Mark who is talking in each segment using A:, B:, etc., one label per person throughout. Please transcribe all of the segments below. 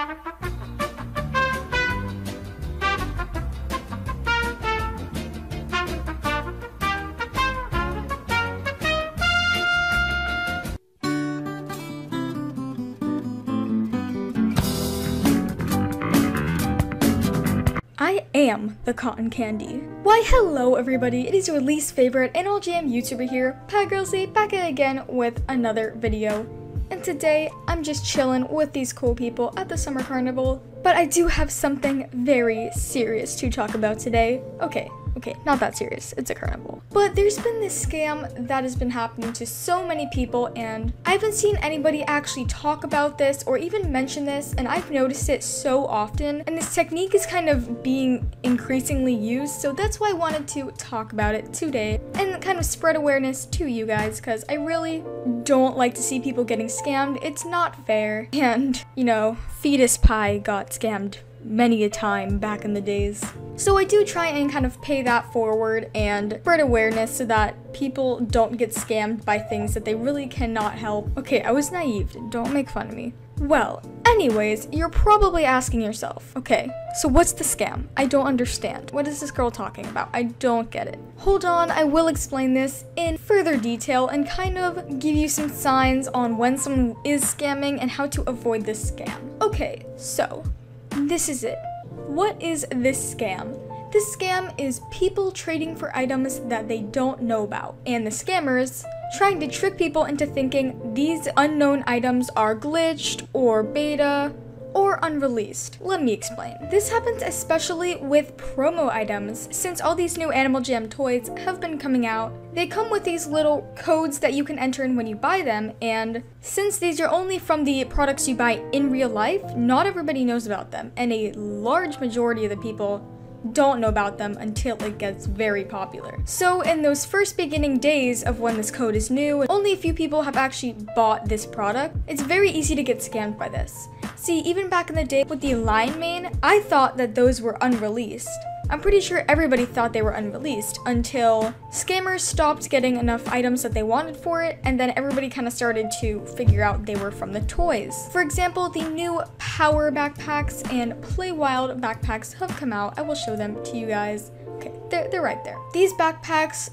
A: I am the cotton candy. Why hello everybody, it is your least favorite Animal Jam YouTuber here, Pat Girlsy, back again with another video. And today, I'm just chilling with these cool people at the summer carnival, but I do have something very serious to talk about today. Okay, not that serious, it's a carnival. But there's been this scam that has been happening to so many people, and I haven't seen anybody actually talk about this or even mention this, and I've noticed it so often, and this technique is kind of being increasingly used, so that's why I wanted to talk about it today and kind of spread awareness to you guys, because I really don't like to see people getting scammed. It's not fair, and, you know, fetus pie got scammed many a time back in the days. So I do try and kind of pay that forward and spread awareness so that people don't get scammed by things that they really cannot help. Okay, I was naive, don't make fun of me. Well, anyways, you're probably asking yourself, okay, so what's the scam? I don't understand. What is this girl talking about? I don't get it. Hold on, I will explain this in further detail and kind of give you some signs on when someone is scamming and how to avoid this scam. Okay, so this is it. What is this scam? This scam is people trading for items that they don't know about, and the scammers trying to trick people into thinking these unknown items are glitched or beta or unreleased. Let me explain. This happens especially with promo items, since all these new Animal Jam toys have been coming out. They come with these little codes that you can enter in when you buy them, and since these are only from the products you buy in real life, not everybody knows about them, and a large majority of the people don't know about them until it gets very popular. So in those first beginning days of when this code is new, only a few people have actually bought this product, it's very easy to get scammed by this. See, even back in the day with the Lion Mane, I thought that those were unreleased. I'm pretty sure everybody thought they were unreleased until scammers stopped getting enough items that they wanted for it, and then everybody kind of started to figure out they were from the toys. For example, the new Power backpacks and Play Wild backpacks have come out. I will show them to you guys. Okay, they're right there. These backpacks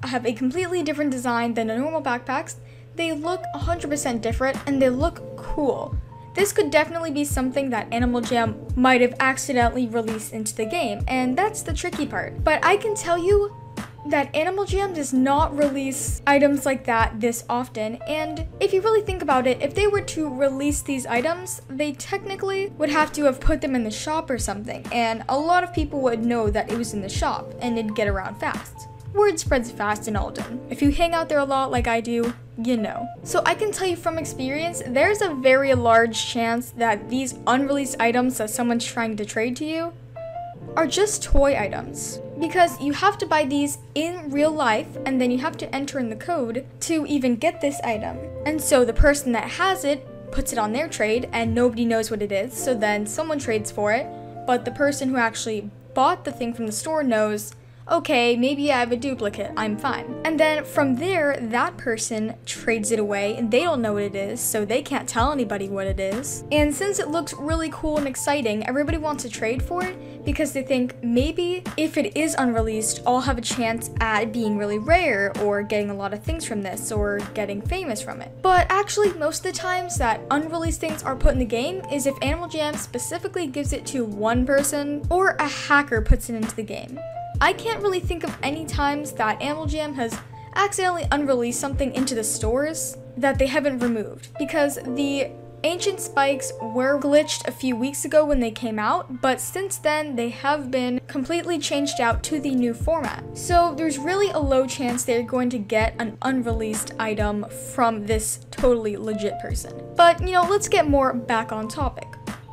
A: have a completely different design than the normal backpacks. They look 100% different and they look cool. This could definitely be something that Animal Jam might have accidentally released into the game, and that's the tricky part. But I can tell you that Animal Jam does not release items like that this often, and if you really think about it, if they were to release these items, they technically would have to have put them in the shop or something, and a lot of people would know that it was in the shop, and it'd get around fast. Word spreads fast in Alden. If you hang out there a lot like I do, you know. So I can tell you from experience, there's a very large chance that these unreleased items that someone's trying to trade to you are just toy items. Because you have to buy these in real life, and then you have to enter in the code to even get this item. And so the person that has it puts it on their trade, and nobody knows what it is, so then someone trades for it, but the person who actually bought the thing from the store knows, okay, maybe I have a duplicate, I'm fine. And then from there, that person trades it away and they don't know what it is, so they can't tell anybody what it is. And since it looks really cool and exciting, everybody wants to trade for it because they think maybe if it is unreleased, I'll have a chance at being really rare or getting a lot of things from this or getting famous from it. But actually, most of the times that unreleased things are put in the game is if Animal Jam specifically gives it to one person or a hacker puts it into the game. I can't really think of any times that Animal Jam has accidentally unreleased something into the stores that they haven't removed, because the ancient spikes were glitched a few weeks ago when they came out, but since then they have been completely changed out to the new format. So there's really a low chance they're going to get an unreleased item from this totally legit person. But you know, let's get more back on topic.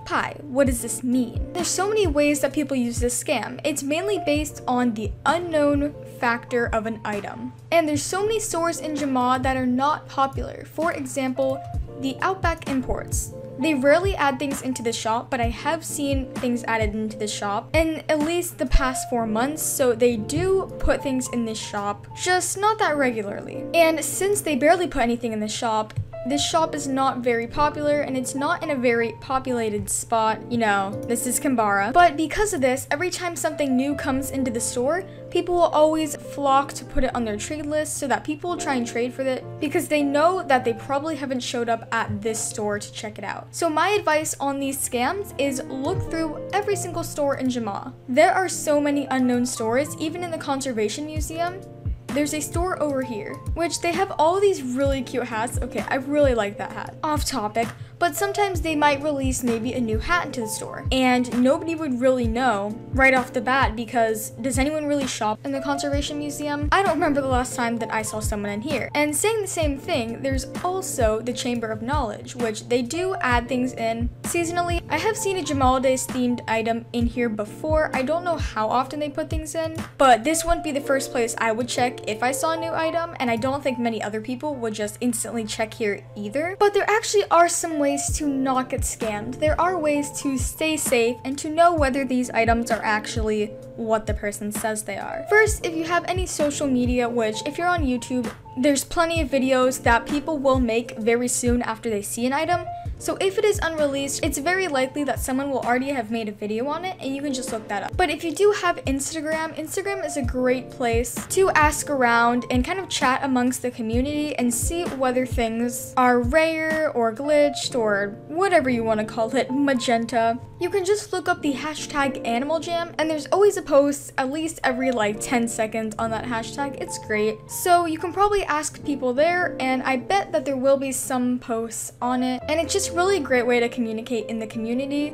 A: Pie, what does this mean? There's so many ways that people use this scam. It's mainly based on the unknown factor of an item. And there's so many stores in Jamaa that are not popular. For example, the Outback Imports. They rarely add things into the shop, but I have seen things added into the shop in at least the past 4 months, so they do put things in this shop, just not that regularly. And since they barely put anything in the shop, this shop is not very popular and it's not in a very populated spot. You know, this is Canberra. But because of this, every time something new comes into the store, people will always flock to put it on their trade list so that people will try and trade for it because they know that they probably haven't showed up at this store to check it out. So my advice on these scams is look through every single store in Jama. There are so many unknown stores, even in the Conservation Museum. There's a store over here, which they have all these really cute hats. Okay, I really like that hat. Off topic, but sometimes they might release maybe a new hat into the store and nobody would really know right off the bat because does anyone really shop in the Conservation Museum? I don't remember the last time that I saw someone in here. And saying the same thing, there's also the Chamber of Knowledge, which they do add things in seasonally. I have seen a Jamal Days themed item in here before. I don't know how often they put things in, but this wouldn't be the first place I would check if I saw a new item, and I don't think many other people would just instantly check here either. But there actually are some ways to not get scammed. There are ways to stay safe and to know whether these items are actually what the person says they are. First, if you have any social media, which if you're on YouTube, there's plenty of videos that people will make very soon after they see an item. So if it is unreleased, it's very likely that someone will already have made a video on it and you can just look that up. But if you do have Instagram, Instagram is a great place to ask around and kind of chat amongst the community and see whether things are rare or glitched or whatever you want to call it, magenta. You can just look up the hashtag Animal Jam and there's always a post at least every like 10 seconds on that hashtag. It's great. So you can probably ask people there and I bet that there will be some posts on it, and it's just really a great way to communicate in the community.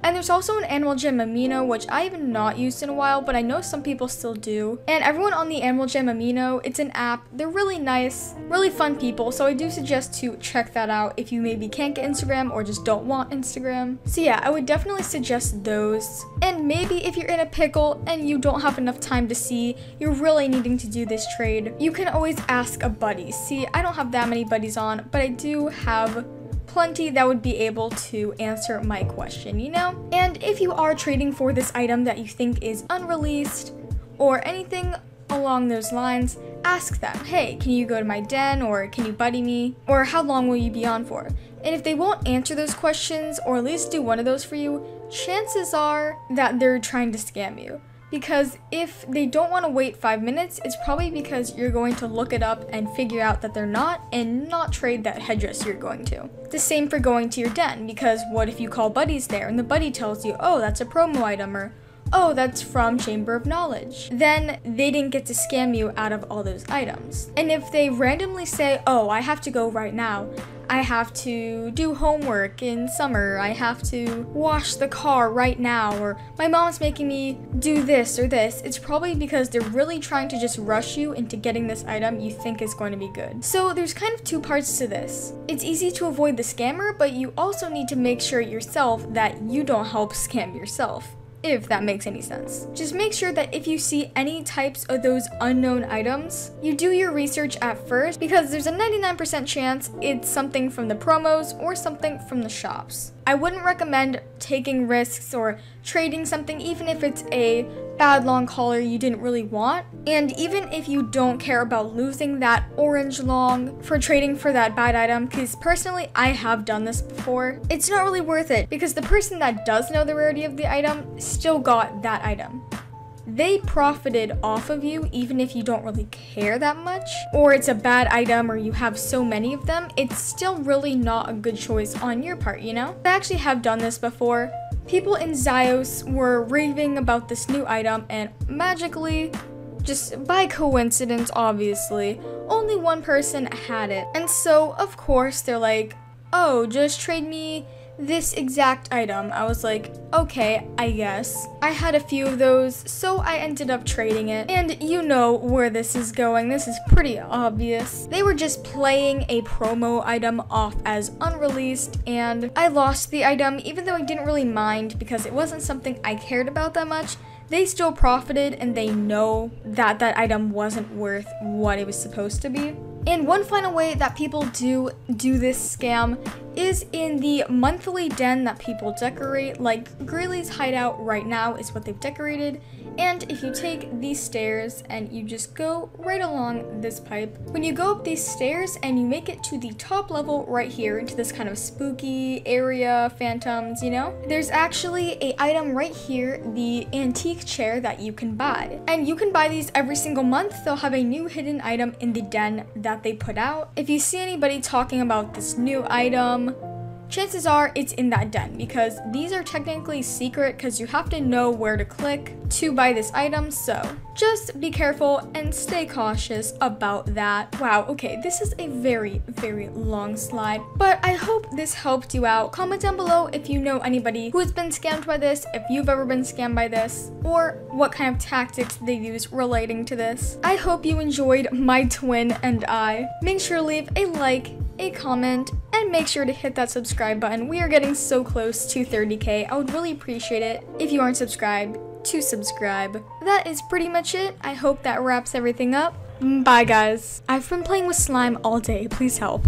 A: And there's also an Animal Jam Amino, which I have not used in a while, but I know some people still do. And everyone on the Animal Jam Amino, it's an app. They're really nice, really fun people, so I do suggest to check that out if you maybe can't get Instagram or just don't want Instagram. So yeah, I would definitely suggest those. And maybe if you're in a pickle and you don't have enough time to see, you're really needing to do this trade, you can always ask a buddy. See, I don't have that many buddies on, but I do have plenty that would be able to answer my question, you know? And if you are trading for this item that you think is unreleased or anything along those lines, ask them, hey, can you go to my den, or can you buddy me, or how long will you be on for? And if they won't answer those questions or at least do one of those for you, chances are that they're trying to scam you. Because if they don't want to wait 5 minutes, it's probably because you're going to look it up and figure out that they're not, and not trade that headdress you're going to. The same for going to your den, because what if you call buddies there and the buddy tells you, oh, that's a promo item, or oh, that's from Chamber of Knowledge. Then they didn't get to scam you out of all those items. And if they randomly say, oh, I have to go right now, I have to do homework in summer, I have to wash the car right now, or my mom's making me do this or this, it's probably because they're really trying to just rush you into getting this item you think is going to be good. So there's kind of two parts to this. It's easy to avoid the scammer, but you also need to make sure yourself that you don't help scam yourself, if that makes any sense. Just make sure that if you see any types of those unknown items, you do your research at first, because there's a 99% chance it's something from the promos or something from the shops. I wouldn't recommend taking risks or trading something even if it's a bad long collar you didn't really want. And even if you don't care about losing that orange long for trading for that bad item, because personally I have done this before, it's not really worth it because the person that does know the rarity of the item still got that item. They profited off of you even if you don't really care that much, or it's a bad item or you have so many of them, it's still really not a good choice on your part, you know? I actually have done this before. People in Zios were raving about this new item and magically, just by coincidence obviously, only one person had it. And so of course they're like, oh, just trade me this exact item. I was like, okay, I guess. I had a few of those, so I ended up trading it. And you know where this is going. This is pretty obvious. They were just playing a promo item off as unreleased, and I lost the item even though I didn't really mind because it wasn't something I cared about that much. They still profited and they know that that item wasn't worth what it was supposed to be. And one final way that people do this scam is in the monthly den that people decorate. Like Greeley's hideout right now is what they've decorated. And if you take these stairs and you just go right along this pipe, when you go up these stairs and you make it to the top level right here into this kind of spooky area, phantoms, you know, there's actually a item right here, the antique chair that you can buy. And you can buy these every single month. They'll have a new hidden item in the den that they put out. If you see anybody talking about this new item, chances are it's in that den, because these are technically secret because you have to know where to click to buy this item, so just be careful and stay cautious about that. Wow, okay, this is a very, very long slide, but I hope this helped you out. Comment down below if you know anybody who has been scammed by this, if you've ever been scammed by this, or what kind of tactics they use relating to this. I hope you enjoyed my twin and I. Make sure to leave a like, a comment, and make sure to hit that subscribe button. We are getting so close to 30K. I would really appreciate it if you aren't subscribed to subscribe. That is pretty much it. I hope that wraps everything up. Bye guys. I've been playing with slime all day. Please help.